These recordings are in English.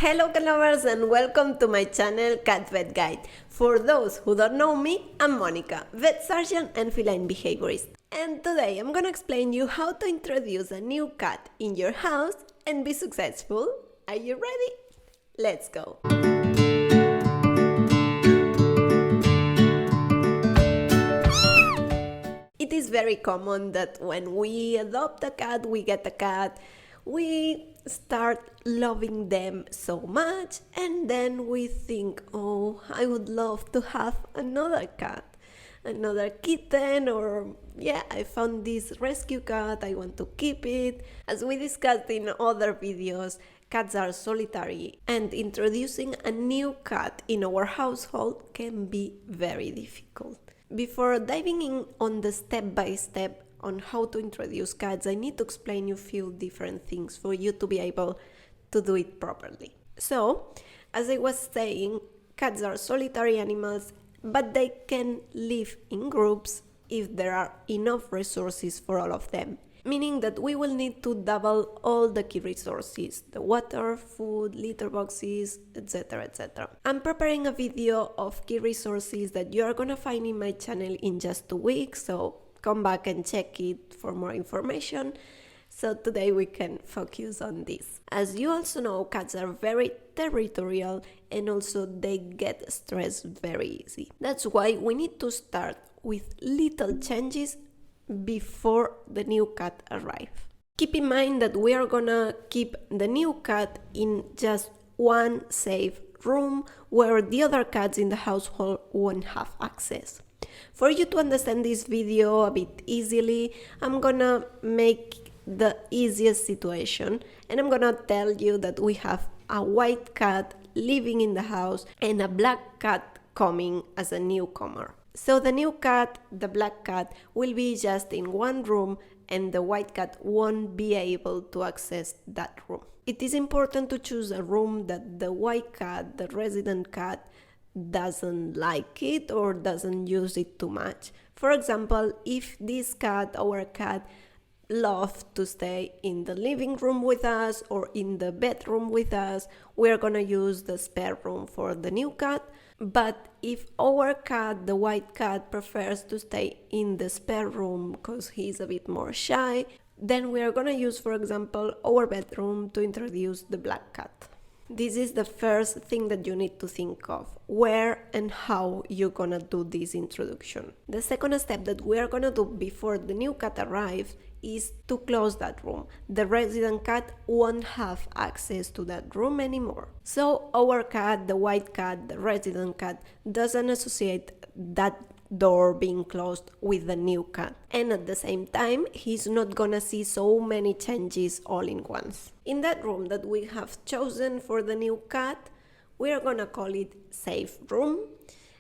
Hello cat lovers and welcome to my channel Cat Vet Guide. For those who don't know me, I'm Monica, vet surgeon and feline behaviorist. And today I'm gonna explain you how to introduce a new cat in your house and be successful. Are you ready? Let's go! It is very common that when we adopt a cat, we get a cat, we start loving them so much, and then we think, oh, I would love to have another cat, another kitten, or yeah, I found this rescue cat, I want to keep it. As we discussed in other videos, cats are solitary, and introducing a new cat in our household can be very difficult. Before diving in on the step-by-step on how to introduce cats, I need to explain you a few different things for you to be able to do it properly. So, as I was saying, cats are solitary animals, but they can live in groups if there are enough resources for all of them. Meaning that we will need to double all the key resources, the water, food, litter boxes, etc, etc. I'm preparing a video of key resources that you are gonna find in my channel in just 2 weeks, so come back and check it for more information. So today we can focus on this. As you also know, cats are very territorial and also they get stressed very easy. That's why we need to start with little changes before the new cat arrives. Keep in mind that we are gonna keep the new cat in just one safe room where the other cats in the household won't have access. For you to understand this video a bit easily, I'm gonna make the easiest situation and I'm gonna tell you that we have a white cat living in the house and a black cat coming as a newcomer. So the new cat, the black cat, will be just in one room and the white cat won't be able to access that room. It is important to choose a room that the white cat, the resident cat, doesn't like it or doesn't use it too much. For example, if this cat, our cat, loves to stay in the living room with us or in the bedroom with us, we're gonna use the spare room for the new cat. But if our cat, the white cat, prefers to stay in the spare room because he's a bit more shy, then we are gonna use, for example, our bedroom to introduce the black cat. This is the first thing that you need to think of, where and how you're gonna do this introduction. The second step that we are gonna do before the new cat arrives is to close that room. The resident cat won't have access to that room anymore. So our cat, the white cat, the resident cat, doesn't associate that door being closed with the new cat, and at the same time he's not gonna see so many changes all in once. In that room that we have chosen for the new cat, we are gonna call it safe room,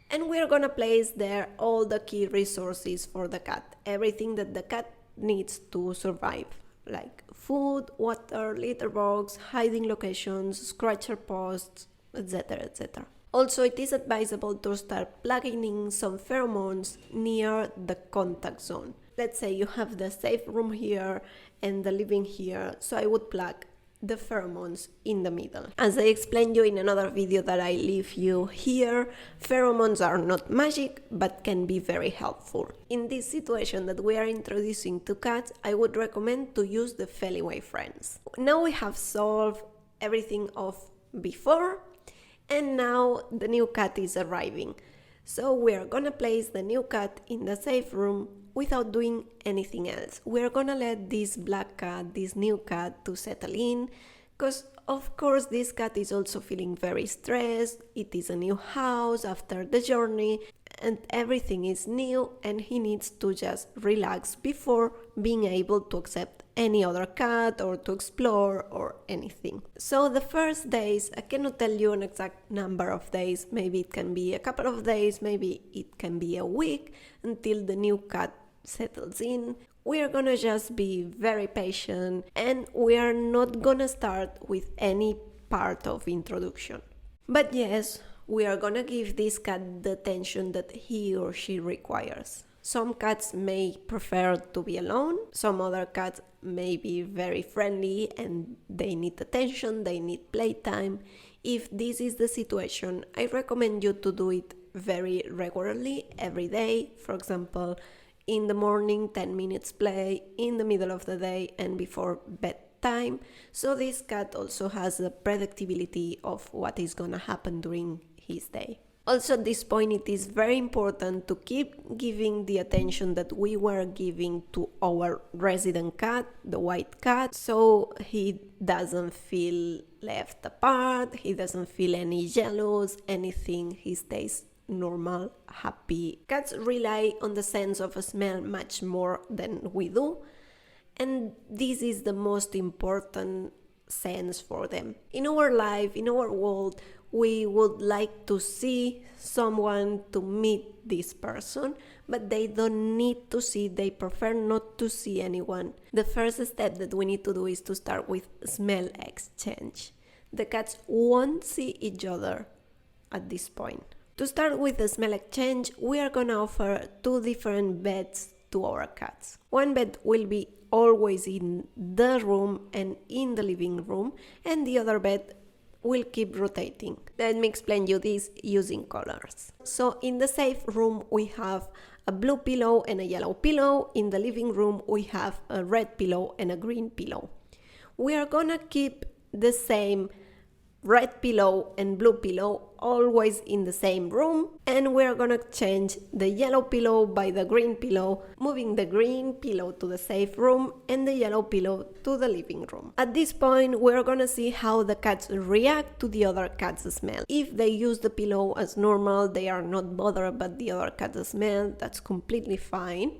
and we are gonna place there all the key resources for the cat, everything that the cat needs to survive, like food, water, litter box, hiding locations, scratcher posts, etc, etc. Also, it is advisable to start plugging in some pheromones near the contact zone. Let's say you have the safe room here and the living here, so I would plug the pheromones in the middle. As I explained you in another video that I leave you here, pheromones are not magic, but can be very helpful. In this situation that we are introducing to cats, I would recommend to use the feline friends. Now we have solved everything of before, and now the new cat is arriving. So we're gonna place the new cat in the safe room without doing anything else. We're gonna let this black cat, this new cat, to settle in, because of course this cat is also feeling very stressed. It is a new house after the journey and everything is new, and he needs to just relax before being able to accept any other cat or to explore or anything. So the first days, I cannot tell you an exact number of days, maybe it can be a couple of days, maybe it can be a week until the new cat settles in. We are gonna just be very patient and we are not gonna start with any part of introduction. But yes, we are gonna give this cat the attention that he or she requires. Some cats may prefer to be alone. Some other cats may be very friendly and they need attention, they need playtime. If this is the situation, I recommend you to do it very regularly, every day. For example, in the morning, 10 minutes play, in the middle of the day, and before bedtime. So this cat also has the predictability of what is gonna happen during his day. Also, at this point, it is very important to keep giving the attention that we were giving to our resident cat, the white cat, so he doesn't feel left apart, he doesn't feel any jealous, anything. He stays normal, happy. Cats rely on the sense of smell much more than we do, and this is the most important sense for them. In our life, in our world, we would like to see someone, to meet this person, but they don't need to see, they prefer not to see anyone. The first step that we need to do is to start with smell exchange. The cats won't see each other at this point. To start with the smell exchange, we are gonna offer 2 different beds to our cats. One bed will be always in the room and in the living room, and the other bed will keep rotating. Let me explain you this using colors. So in the safe room we have a blue pillow and a yellow pillow. In the living room we have a red pillow and a green pillow. We are gonna keep the same red pillow and blue pillow always in the same room, and we're gonna change the yellow pillow by the green pillow, moving the green pillow to the safe room and the yellow pillow to the living room. At this point, we're gonna see how the cats react to the other cat's smell. If they use the pillow as normal, they are not bothered by the other cat's smell, that's completely fine.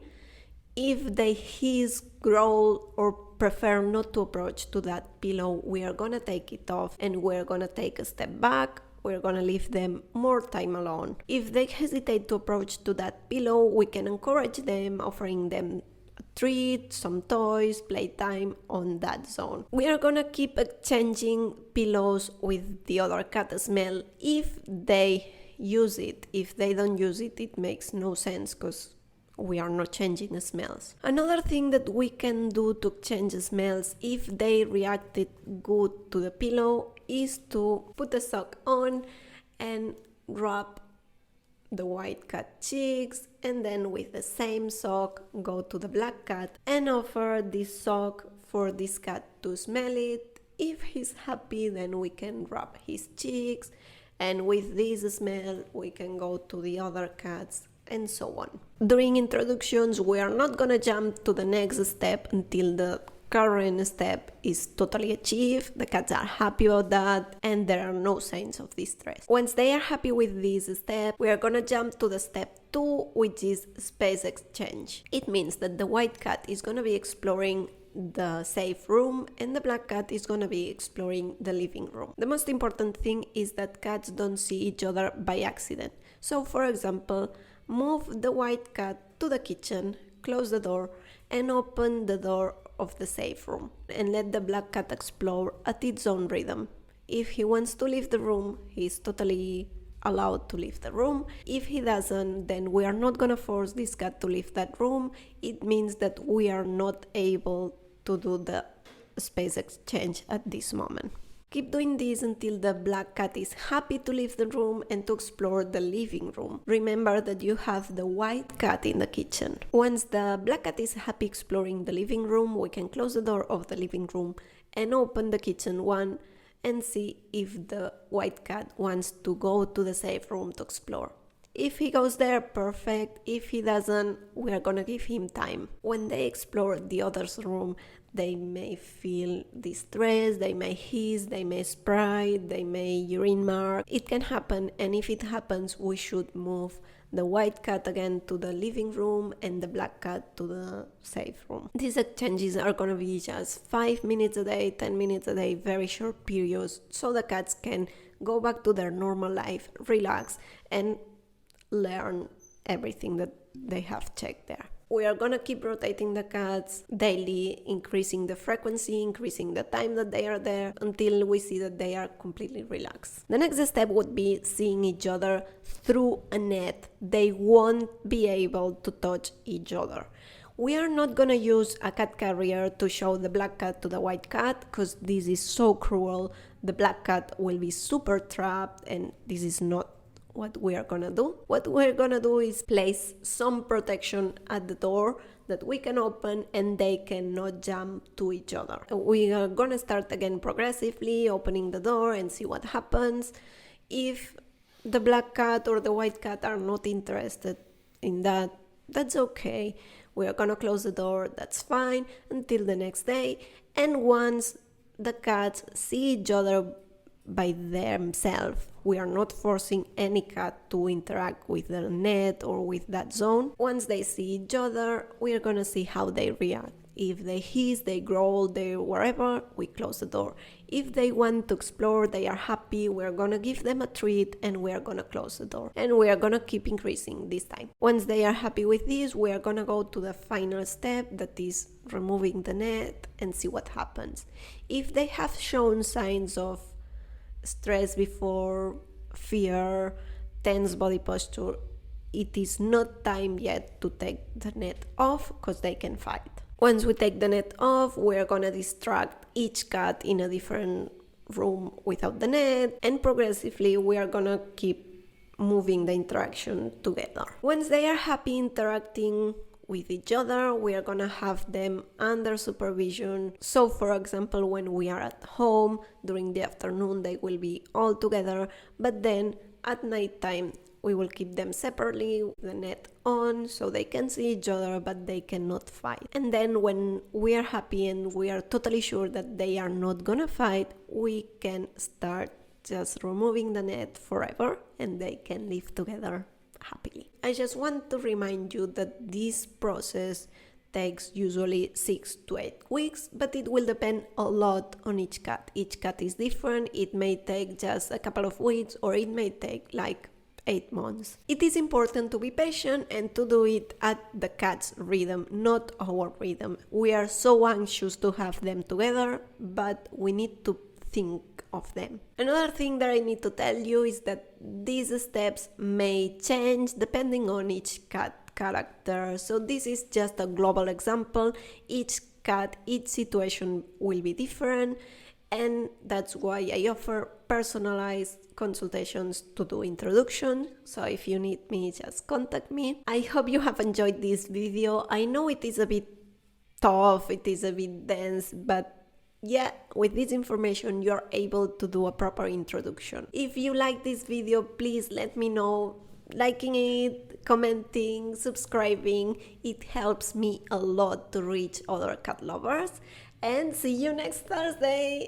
If they hiss, growl, or prefer not to approach to that pillow, we are gonna take it off and we're gonna take a step back. We're gonna leave them more time alone. If they hesitate to approach to that pillow, we can encourage them, offering them a treat, some toys, playtime on that zone. We are gonna keep exchanging pillows with the other cat smell if they use it. If they don't use it, it makes no sense because we are not changing the smells. Another thing that we can do to change the smells if they reacted good to the pillow is to put the sock on and rub the white cat cheeks, and then with the same sock go to the black cat and offer this sock for this cat to smell it. If he's happy, then we can rub his cheeks, and with this smell we can go to the other cats and so on. During introductions, we are not gonna jump to the next step until the current step is totally achieved, the cats are happy about that, and there are no signs of distress. Once they are happy with this step, we are gonna jump to the step 2, which is space exchange. It means that the white cat is gonna be exploring the safe room and the black cat is gonna be exploring the living room. The most important thing is that cats don't see each other by accident. So for example, move the white cat to the kitchen, close the door, and open the door of the safe room, and let the black cat explore at its own rhythm. If he wants to leave the room, he's totally allowed to leave the room. If he doesn't, then we are not gonna force this cat to leave that room. It means that we are not able to do the space exchange at this moment. Keep doing this until the black cat is happy to leave the room and to explore the living room. Remember that you have the white cat in the kitchen. Once the black cat is happy exploring the living room, we can close the door of the living room and open the kitchen one and see if the white cat wants to go to the safe room to explore. If he goes there, perfect. If he doesn't, we are gonna give him time. When they explore the other's room, they may feel distressed, they may hiss, they may spray, they may urine mark. It can happen, and if it happens, we should move the white cat again to the living room and the black cat to the safe room. These exchanges are gonna be just 5 minutes a day, 10 minutes a day, very short periods, so the cats can go back to their normal life, relax, and learn everything that they have checked there. We are gonna keep rotating the cats daily, increasing the frequency, increasing the time that they are there until we see that they are completely relaxed. The next step would be seeing each other through a net. They won't be able to touch each other. We are not gonna use a cat carrier to show the black cat to the white cat because this is so cruel. The black cat will be super trapped and this is not what we are gonna do. What we're gonna do is place some protection at the door that we can open and they cannot jump to each other. We are gonna start again progressively, opening the door and see what happens. If the black cat or the white cat are not interested in that, that's okay. We are gonna close the door, that's fine, until the next day. And once the cats see each other by themselves, we are not forcing any cat to interact with the net or with that zone. Once they see each other, we are gonna see how they react. If they hiss, they growl, they wherever, we close the door. If they want to explore, they are happy, we're gonna give them a treat and we're gonna close the door. And we are gonna keep increasing this time. Once they are happy with this, we are gonna go to the final step, that is removing the net and see what happens. If they have shown signs of stress before, fear, tense body posture, it is not time yet to take the net off because they can fight. Once we take the net off, we're gonna distract each cat in a different room without the net, and progressively we are gonna keep moving the interaction together. Once they are happy interacting with each other, we are gonna have them under supervision. So for example, when we are at home during the afternoon, they will be all together, but then at night time we will keep them separately with the net on so they can see each other but they cannot fight. And then when we are happy and we are totally sure that they are not gonna fight, we can start just removing the net forever and they can live together happily. I just want to remind you that this process takes usually 6 to 8 weeks, but it will depend a lot on each cat. Each cat is different. It may take just a couple of weeks or it may take like 8 months. It is important to be patient and to do it at the cat's rhythm, not our rhythm. We are so anxious to have them together, but we need to think of them. Another thing that I need to tell you is that these steps may change depending on each cat character. So this is just a global example. Each cat, each situation will be different, and that's why I offer personalized consultations to do introduction. So if you need me, just contact me. I hope you have enjoyed this video. I know it is a bit tough, it is a bit dense, but yeah, with this information you're able to do a proper introduction. If you like this video, please let me know, liking it, commenting, subscribing. It helps me a lot to reach other cat lovers. And see you next Thursday.